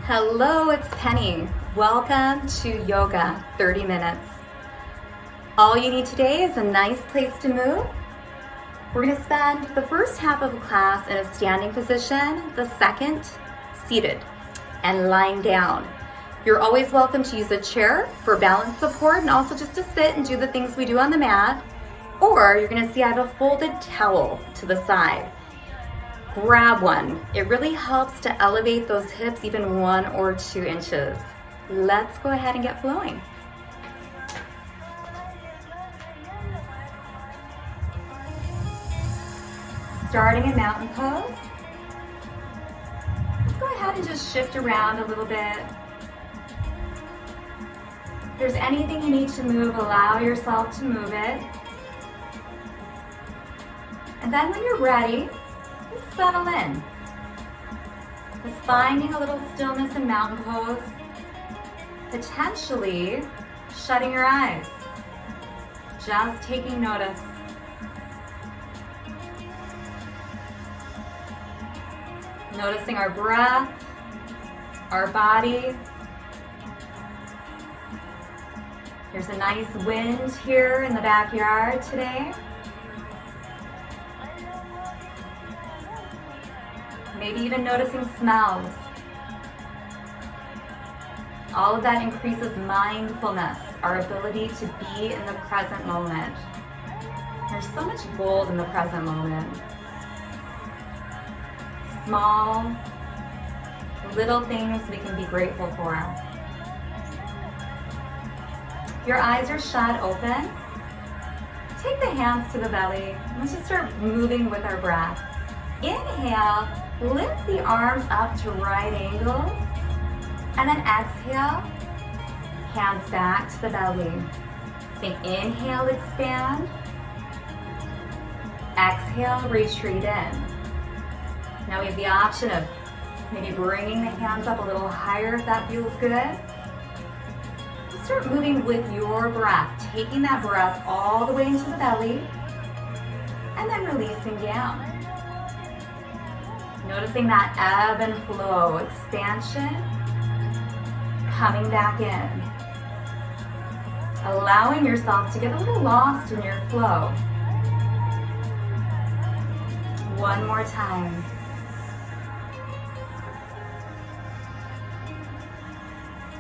Hello, it's Penny. Welcome to Yoga 30 Minutes. All you need today is a nice place to move. We're going to spend the first half of the class in a standing position, the second seated and lying down. You're always welcome to use a chair for balance support and also just to sit and do the things we do on the mat. Or you're going to see I have a folded towel to the side. Grab one. It really helps to elevate those hips even 1 or 2 inches. Let's go ahead and get flowing. Starting in mountain pose. Let's go ahead and just shift around a little bit. If there's anything you need to move, allow yourself to move it. And then when you're ready, just settle in. Just finding a little stillness in mountain pose. Potentially shutting your eyes. Just taking notice. Noticing our breath, our body. There's a nice wind here in the backyard today. Maybe even noticing smells. All of that increases mindfulness, our ability to be in the present moment. There's so much gold in the present moment. Small, little things we can be grateful for. Your eyes are shut open. Take the hands to the belly. Let's just start moving with our breath. Inhale, lift the arms up to right angles. And then exhale, hands back to the belly. Think inhale, expand. Exhale, retreat in. Now we have the option of maybe bringing the hands up a little higher if that feels good. Start moving with your breath, taking that breath all the way into the belly and then releasing down. Noticing that ebb and flow, expansion, coming back in. Allowing yourself to get a little lost in your flow. One more time.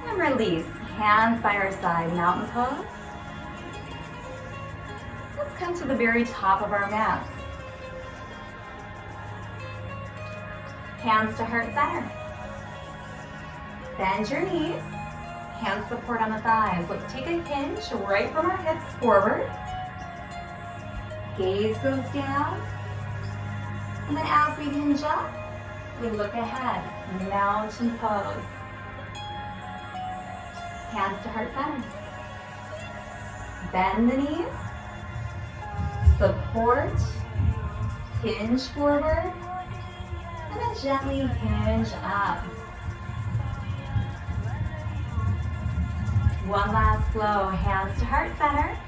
And release. Hands by our side, mountain pose. Let's come to the very top of our mats. Hands to heart center. Bend your knees. Hand support on the thighs. Let's take a hinge right from our hips forward. Gaze goes down. And then as we hinge up, we look ahead. Mountain pose. Hands to heart center. Bend the knees. Support. Hinge forward. And then gently hinge up. One last flow. Hands to heart center.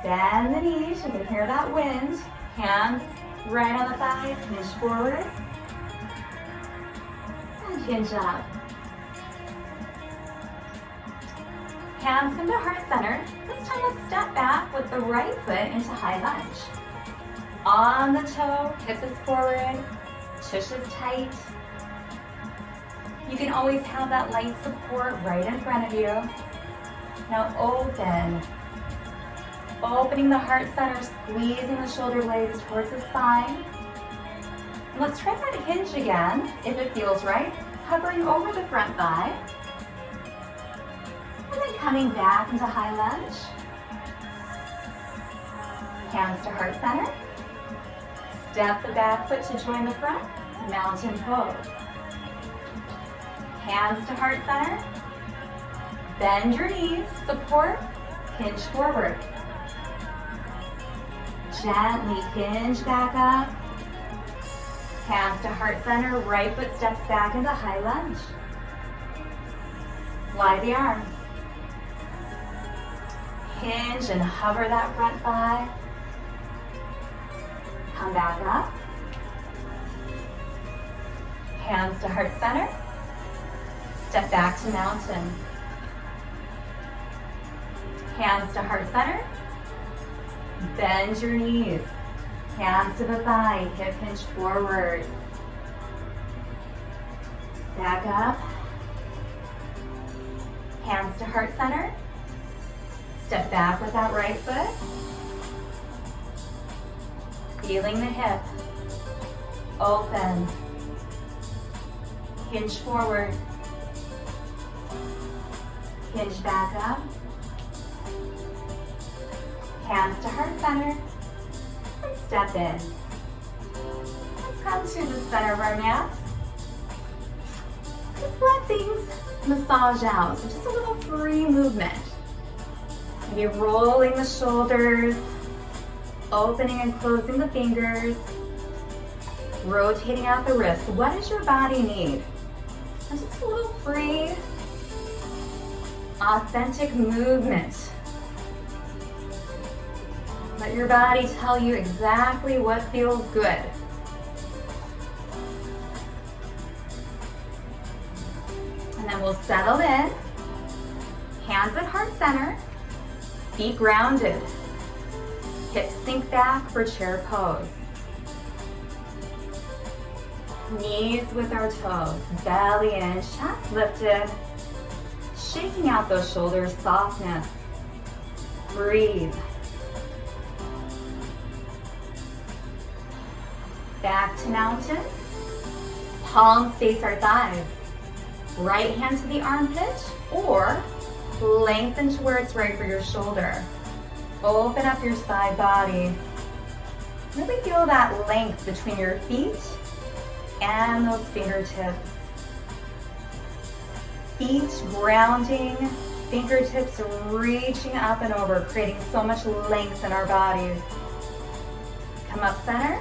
Bend the knees. You can hear that wind. Hands right on the thighs. Hinge forward. And hinge up. Hands come to heart center. This time let's step back with the right foot into high lunge. On the toe, hip is forward, tush is tight. You can always have that light support right in front of you. Now open. Opening the heart center, squeezing the shoulder blades towards the spine. And let's try that hinge again, if it feels right. Hovering over the front thigh. And then coming back into high lunge. Hands to heart center. Step the back foot to join the front. Mountain pose. Hands to heart center. Bend your knees. Support. Hinge forward. Gently hinge back up. Hands to heart center. Right foot steps back into high lunge. Fly the arms. Hinge and hover that front thigh. Come back up. Hands to heart center. Step back to mountain. Hands to heart center. Bend your knees. Hands to the thigh, hip hinge forward. Back up. Hands to heart center. Step back with that right foot. Feeling the hip. Open. Hinge forward. Hinge back up. Hands to heart center. And step in. Let's come to the center of our mats. Just let things massage out. So just a little free movement. Maybe rolling the shoulders, opening and closing the fingers, rotating out the wrists. What does your body need? And just a little free, authentic movement. Let your body tell you exactly what feels good. And then we'll settle in. Hands at heart center. Feet grounded. Hips sink back for chair pose. Knees with our toes. Belly in, chest lifted. Shaking out those shoulders, softness. Breathe. Back to mountain. Palms face our thighs. Right hand to the armpit or lengthen to where it's right for your shoulder. Open up your side body. Really feel that length between your feet and those fingertips. Feet grounding, fingertips reaching up and over, creating so much length in our bodies. Come up center.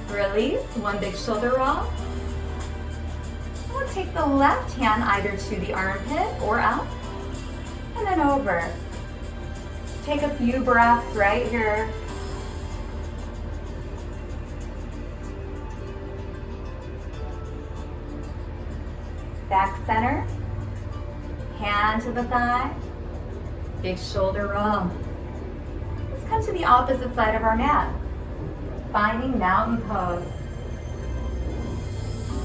Release, one big shoulder roll. We'll take the left hand either to the armpit or up, and then over. Take a few breaths right here. Back center, hand to the thigh, big shoulder roll. Let's come to the opposite side of our mat, finding mountain pose.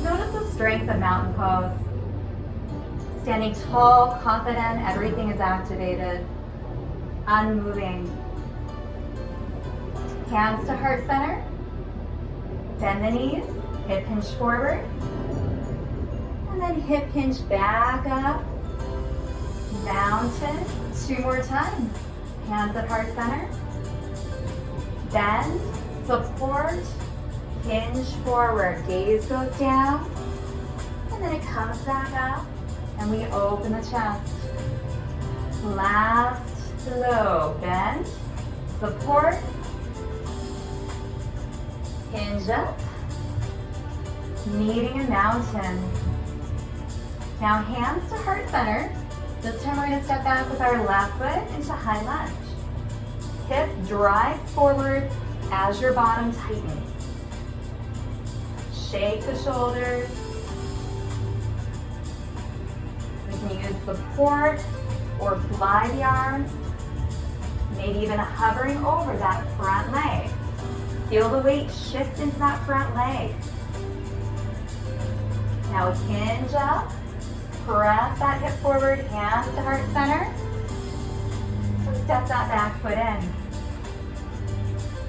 Notice the strength of mountain pose. Standing tall, confident, everything is activated. Unmoving. Hands to heart center. Bend the knees, hip hinge forward. And then hip hinge back up. Mountain, 2 more times. Hands at heart center. Bend, support, hinge forward, gaze goes down, and then it comes back up, and we open the chest. Last low, bend, support, hinge up, meeting a mountain. Now hands to heart center. This time we're going to step back with our left foot into high lunge. Hip drives forward as your bottom tightens. Shake the shoulders. We can use support or fly the arms. Maybe even hovering over that front leg. Feel the weight shift into that front leg. Now hinge up. Press that hip forward, hands to heart center. And step that back foot in.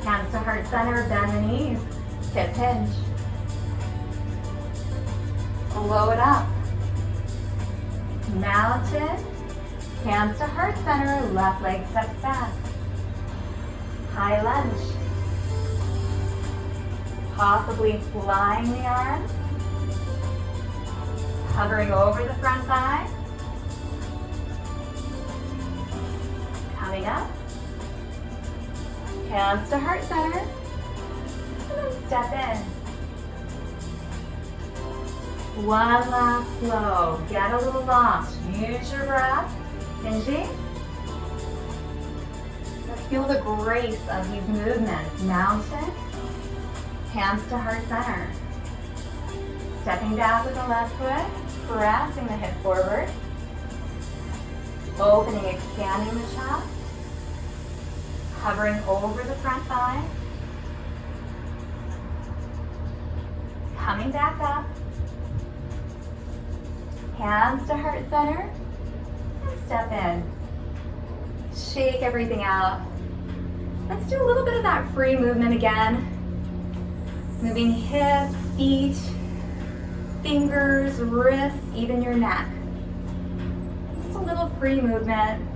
Hands to heart center, bend the knees, hip hinge. Blow it up. Mountain, hands to heart center, left leg steps back. High lunge. Possibly flying the arms. Hovering over the front thigh. Coming up. Hands to heart center. And then step in. One last flow. Get a little lost. Use your breath. Hinging. Let's feel the grace of these movements. Mountain. Hands to heart center. Stepping back with the left foot, pressing the hip forward. Opening, expanding the chest. Hovering over the front thigh. Coming back up. Hands to heart center. And step in. Shake everything out. Let's do a little bit of that free movement again. Moving hips, feet, fingers, wrists, even your neck. Just a little free movement.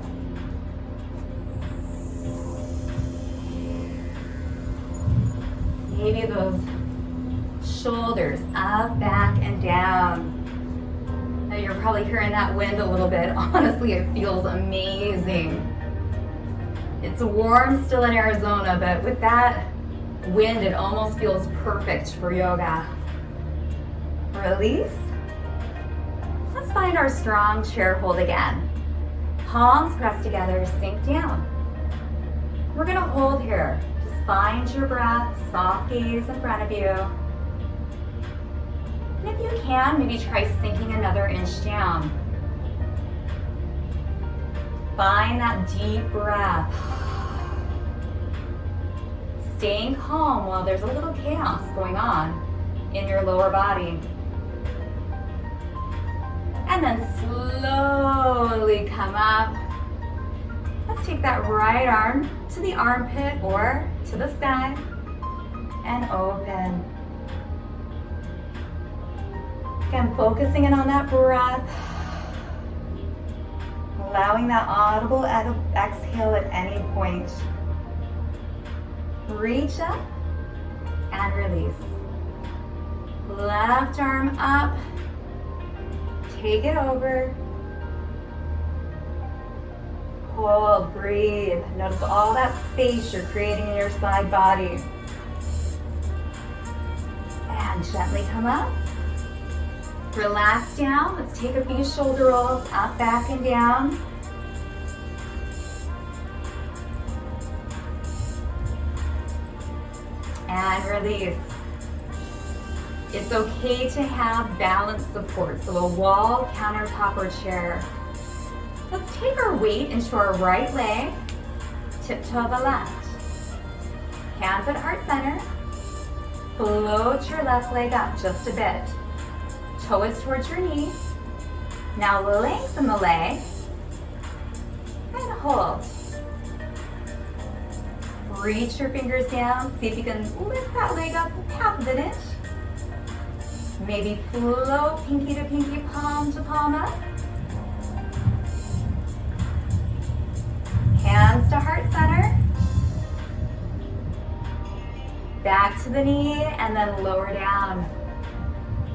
Maybe those shoulders up, back, and down. Now you're probably hearing that wind a little bit. Honestly, it feels amazing. It's warm still in Arizona, but with that wind, it almost feels perfect for yoga. Release. Let's find our strong chair hold again. Palms pressed together, sink down. We're gonna hold here. Just find your breath, soft gaze in front of you. And if you can, maybe try sinking another inch down. Find that deep breath. Staying calm while there's a little chaos going on in your lower body. And then slowly come up. Let's take that right arm to the armpit or to the sky and open. Again, focusing in on that breath. Allowing that audible exhale at any point. Reach up and release. Left arm up. Take it over. Hold, breathe. Notice all that space you're creating in your side body. And gently come up. Relax down. Let's take a few shoulder rolls up, back, and down. And release. It's okay to have balance support, so a wall, countertop, or chair. Let's take our weight into our right leg, tiptoe the left. Hands at heart center. Float your left leg up just a bit. Toe is towards your knee. Now lengthen the leg and hold. Reach your fingers down. See if you can lift that leg up half of an inch. Maybe float pinky to pinky, palm to palm up. Hands to heart center. Back to the knee and then lower down.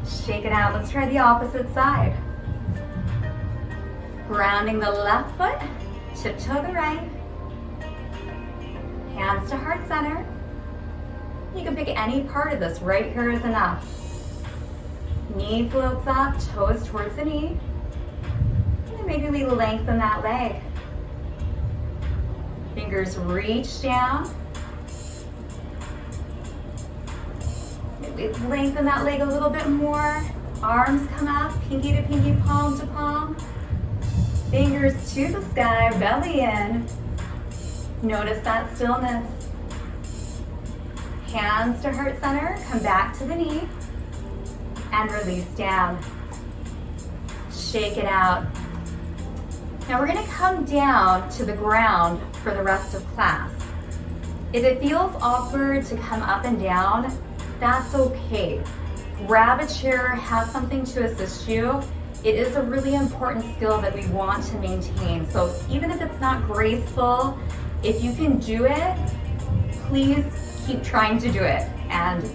Shake it out. Let's try the opposite side. Grounding the left foot, tiptoe the right. Hands to heart center. You can pick any part of this. Right here is enough. Knee floats up, toes towards the knee. And then maybe we lengthen that leg. Fingers reach down. Maybe lengthen that leg a little bit more. Arms come up, pinky to pinky, palm to palm. Fingers to the sky, belly in. Notice that stillness. Hands to heart center, come back to the knee. And release down. Shake it out. Now we're gonna come down to the ground for the rest of class. If it feels awkward to come up and down, that's okay. Grab a chair, have something to assist you. It is a really important skill that we want to maintain. So even if it's not graceful, if you can do it, please keep trying to do it. And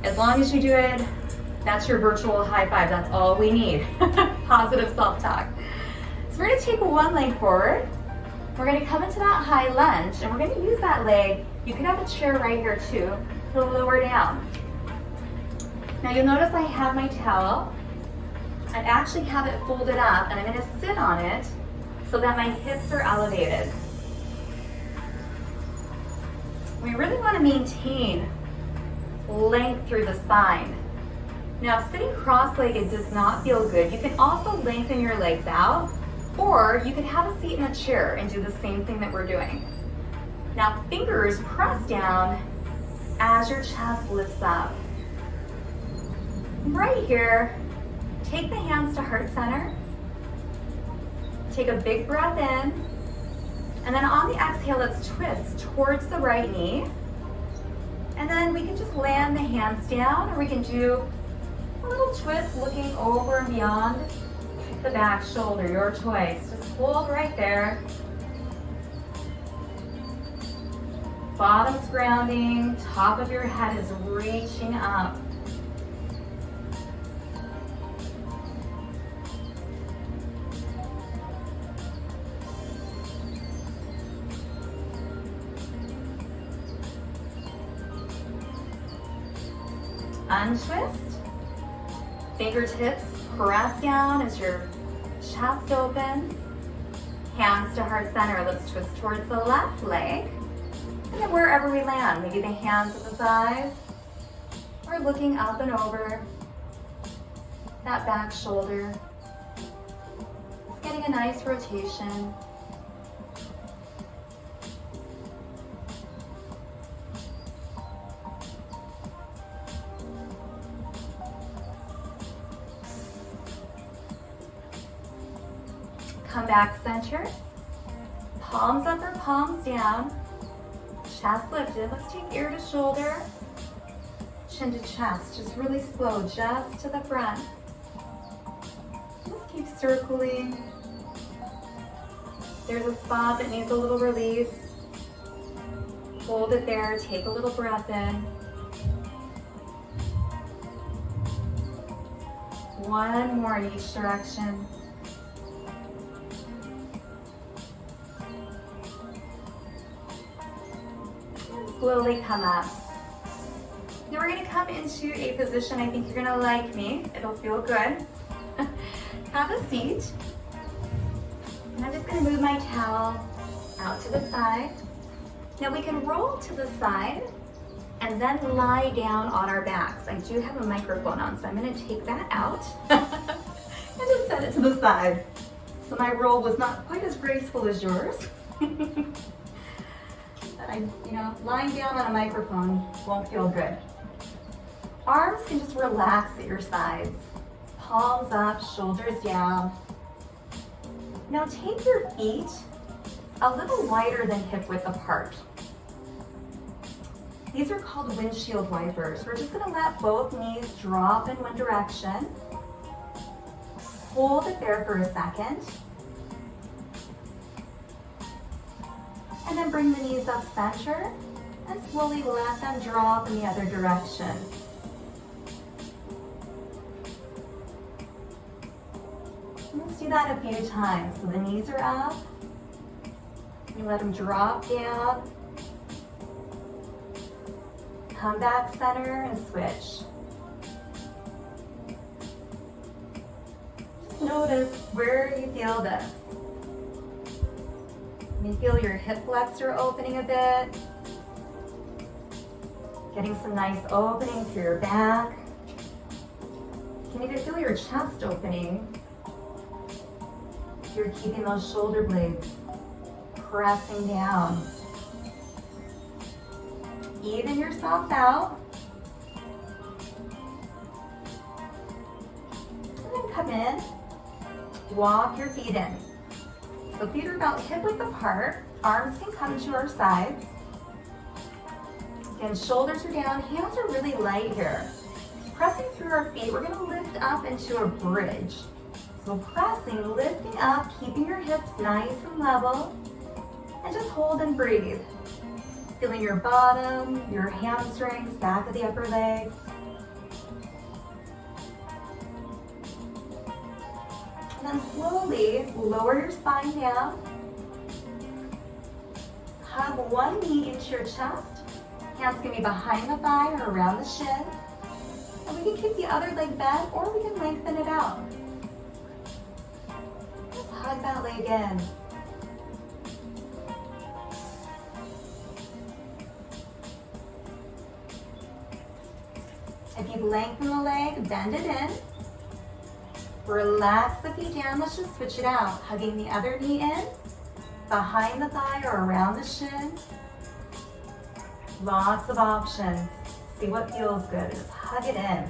as long as you do it, that's your virtual high five. That's all we need. Positive self-talk. So we're gonna take one leg forward. We're gonna come into that high lunge and we're gonna use that leg. You can have a chair right here too to lower down. Now you'll notice I have my towel. I actually have it folded up and I'm gonna sit on it so that my hips are elevated. We really wanna maintain length through the spine. Now, sitting cross-legged does not feel good. You can also lengthen your legs out, or you could have a seat in a chair and do the same thing that we're doing. Now, fingers press down as your chest lifts up. Right here, take the hands to heart center. Take a big breath in, and then on the exhale, let's twist towards the right knee. And then we can just land the hands down, or we can do a little twist looking over and beyond the back shoulder, your choice. Just hold right there. Bottom's grounding, top of your head is reaching up. Untwist. Fingertips press down as your chest opens. Hands to heart center. Let's twist towards the left leg. And then wherever we land, maybe the hands at the thighs, or looking up and over that back shoulder. Just getting a nice rotation. Come back center, palms up or palms down, chest lifted. Let's take ear to shoulder, chin to chest, just really slow, just to the front. Just keep circling. There's a spot that needs a little release. Hold it there, take a little breath in. One more in each direction. Slowly come up. Now we're going to come into a position I think you're going to like me. It'll feel good. Have a seat. And I'm just going to move my towel out to the side. Now we can roll to the side and then lie down on our backs. I do have a microphone on, so I'm going to take that out and just set it to the side. So my roll was not quite as graceful as yours. Lying down on a microphone won't feel good. Arms can just relax at your sides. Palms up, shoulders down. Now take your feet a little wider than hip width apart. These are called windshield wipers. We're just going to let both knees drop in one direction. Hold it there for a second. And then bring the knees up center and slowly let them drop in the other direction. Let's do that a few times. So the knees are up. You let them drop down. Come back center and switch. Just notice where you feel this. You may feel your hip flexor opening a bit. Getting some nice opening through your back. You can even feel your chest opening. You're keeping those shoulder blades pressing down. Even yourself out. And then come in. Walk your feet in. So feet are about hip width apart. Arms can come to our sides. Again, shoulders are down. Hands are really light here. Pressing through our feet, we're going to lift up into a bridge. So pressing, lifting up, keeping your hips nice and level. And just hold and breathe. Feeling your bottom, your hamstrings, back of the upper legs. And then slowly lower your spine down. Hug one knee into your chest. Hands can be behind the thigh or around the shin. And we can keep the other leg bent or we can lengthen it out. Just hug that leg in. If you've lengthened the leg, bend it in. Relax the feet down. Let's just switch it out. Hugging the other knee in, behind the thigh or around the shin. Lots of options. See what feels good. Just hug it in.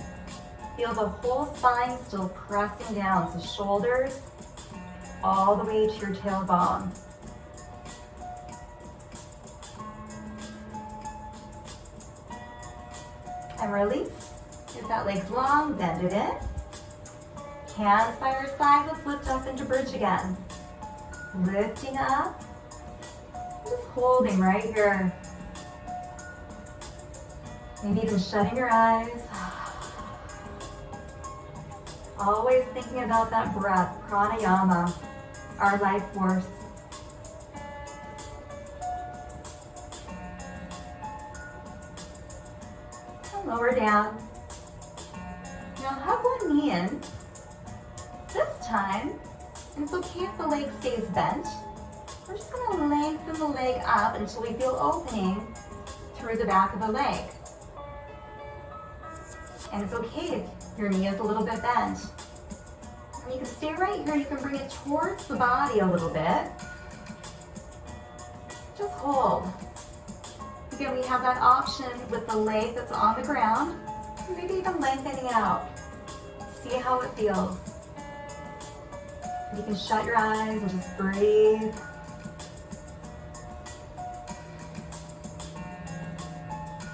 Feel the whole spine still pressing down. So shoulders all the way to your tailbone. And release. If that leg's long, bend it in. Hands by your side. Let's lift up into bridge again. Lifting up. Just holding right here. Maybe even shutting your eyes. Always thinking about that breath, pranayama, our life force. And lower down. Now hug one knee in. This time, and it's okay if the leg stays bent. We're just going to lengthen the leg up until we feel opening through the back of the leg. And it's okay if your knee is a little bit bent. And you can stay right here. You can bring it towards the body a little bit. Just hold. Again, we have that option with the leg that's on the ground. Maybe even lengthening it out. See how it feels. You can shut your eyes and just breathe.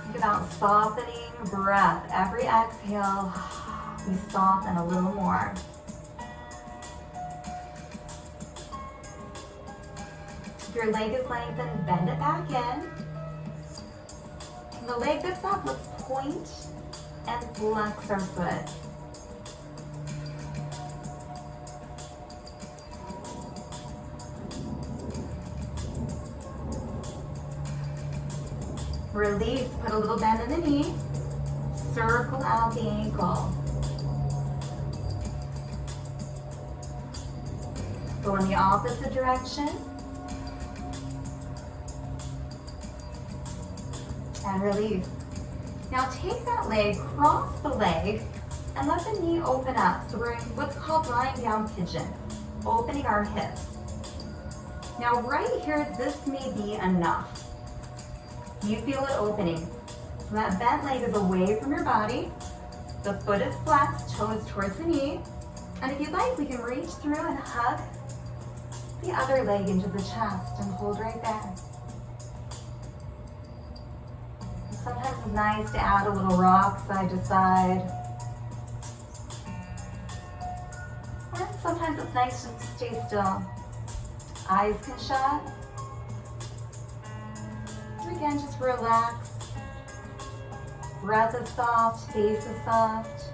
Think about softening breath. Every exhale, we soften a little more. If your leg is lengthened, bend it back in. And the leg that's up, let's point and flex our foot. Release, put a little bend in the knee. Circle out the ankle. Go in the opposite direction. And release. Now take that leg, cross the leg, and let the knee open up. So we're in what's called lying down pigeon, opening our hips. Now right here, this may be enough. You feel it opening. So that bent leg is away from your body. The foot is flexed, toes towards the knee. And if you'd like, we can reach through and hug the other leg into the chest and hold right there. Sometimes it's nice to add a little rock side to side. And sometimes it's nice just to stay still. Eyes can shut. Again, just relax. Breath is soft, face is soft.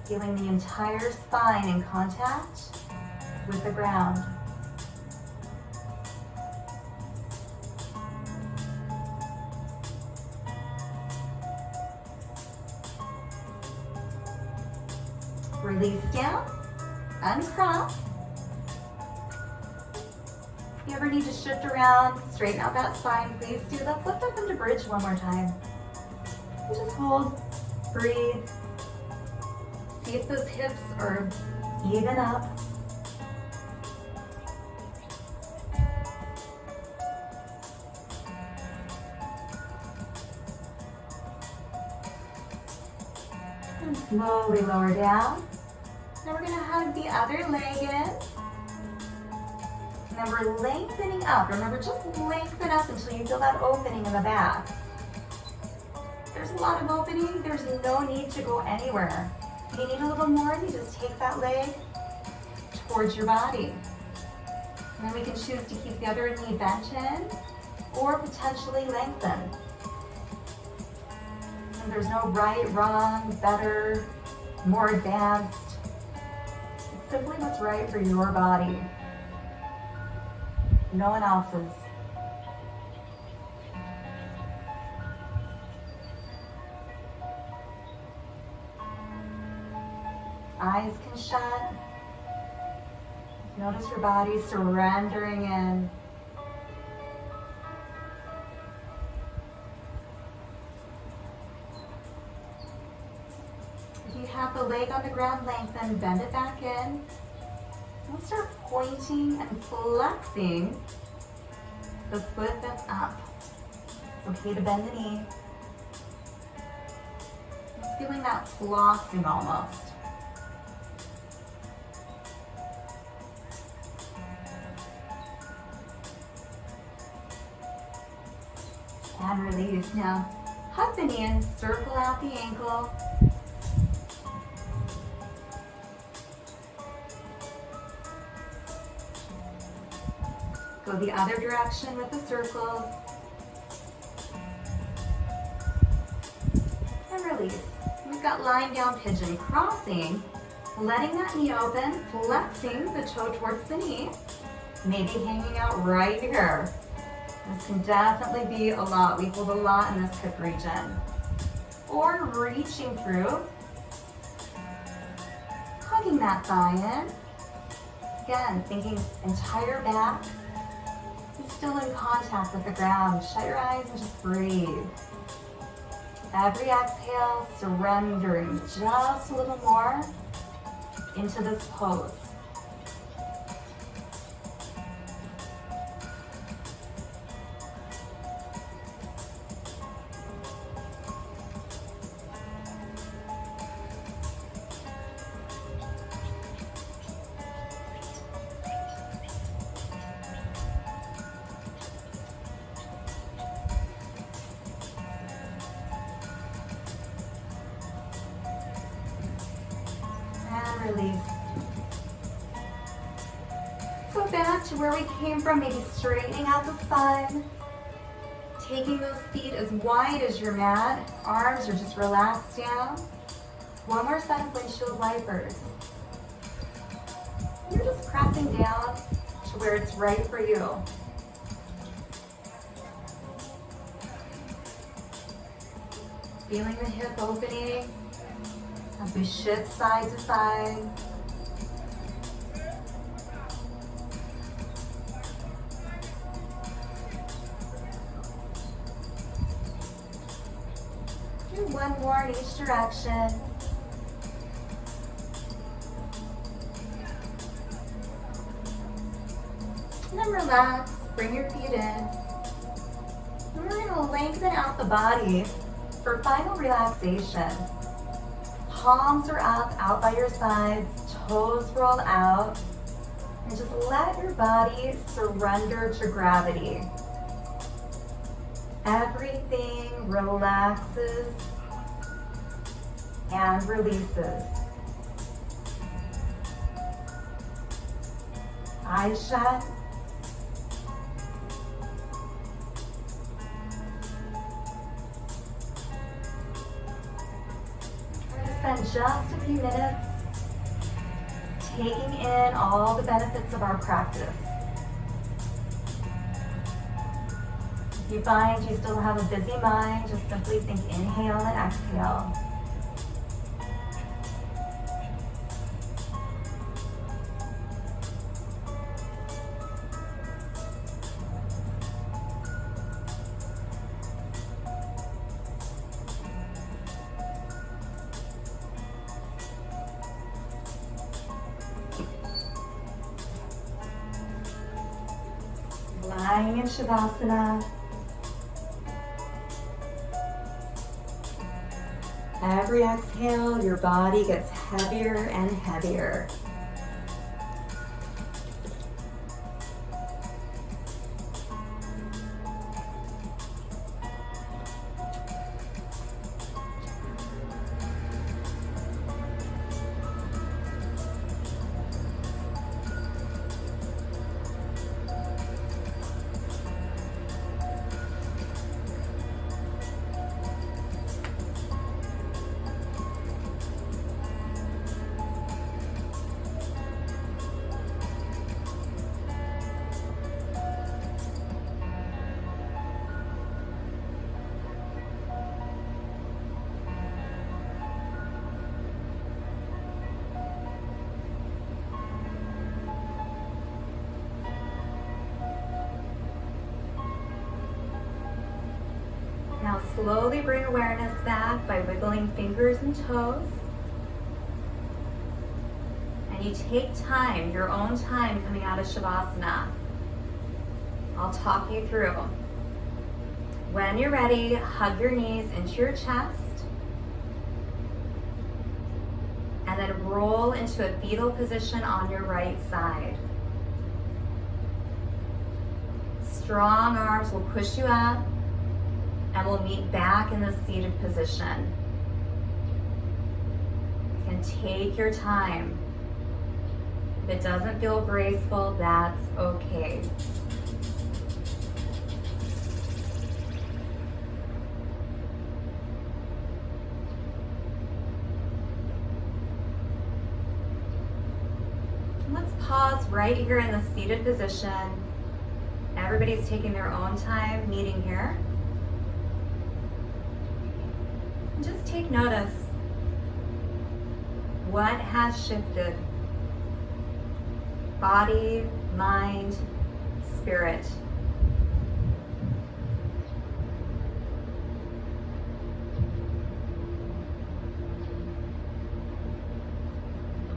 Feeling the entire spine in contact with the ground. Release down, uncross. If you ever need to shift around, straighten out that spine, please do. Let's lift up into bridge one more time. And just hold, breathe. See if those hips are even up. And slowly lower down. Now we're going to hug the other leg in. And then we're lengthening up. Remember, just lengthen up until you feel that opening in the back. If there's a lot of opening, there's no need to go anywhere. If you need a little more, you just take that leg towards your body. And then we can choose to keep the other knee bent in or potentially lengthen. And there's no right, wrong, better, more advanced. It's simply what's right for your body. No one else's. Eyes can shut. Notice your body surrendering in. tap the leg on the ground, lengthen, bend it back in. We'll start pointing and flexing the foot that's up. It's okay to bend the knee. Just feeling that flossing almost. And release. Now, hug the knee in, circle out the ankle. Go the other direction with the circles. And release. We've got lying down pigeon, crossing, letting that knee open, flexing the toe towards the knee, maybe hanging out right here. This can definitely be a lot. We hold a lot in this hip region. Or reaching through, hugging that thigh in. Again, thinking entire back is still in contact with the ground. Shut your eyes and just breathe. Every exhale, surrendering just a little more into this pose. Release. Go back to where we came from, maybe straightening out the spine. Taking those feet as wide as your mat. Arms are just relaxed down. One more set of windshield wipers. You're just pressing down to where it's right for you. Feeling the hip opening as we shift side to side. Do one more in each direction. And then relax, bring your feet in. And we're going to lengthen out the body for final relaxation. Palms are up, out by your sides, toes roll out, and just let your body surrender to gravity. Everything relaxes and releases. Eyes shut. Spend just a few minutes taking in all the benefits of our practice. If you find you still have a busy mind, just simply think inhale and exhale. Lying in Shavasana. Every exhale, your body gets heavier and heavier. Now slowly bring awareness back by wiggling fingers and toes. and you take time, your own time coming out of Shavasana. I'll talk you through. When you're ready, hug your knees into your chest and then roll into a fetal position on your right side. Strong arms will push you up and we'll meet back in the seated position. And take your time. If it doesn't feel graceful, that's okay. Let's pause right here in the seated position. Everybody's taking their own time meeting here. And just take notice. What has shifted? Body, mind, spirit.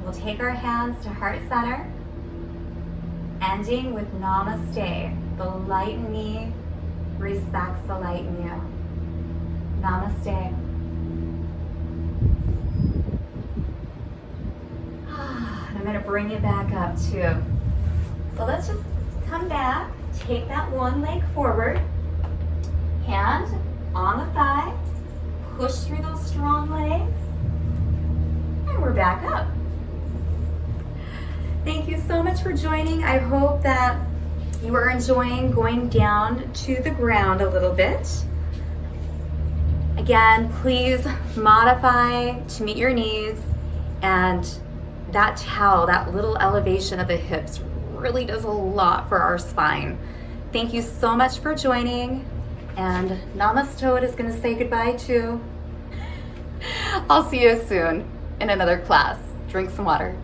We'll take our hands to heart center, ending with Namaste. The light in me respects the light in you. Namaste. I'm going to bring you back up too. So let's just come back, take that one leg forward, hand on the thigh, push through those strong legs, and we're back up. Thank you so much for joining. I hope that you are enjoying going down to the ground a little bit. Again, please modify to meet your needs, and that towel, that little elevation of the hips really does a lot for our spine. Thank you so much for joining, and Namaste is going to say goodbye too. I'll see you soon in another class. Drink some water.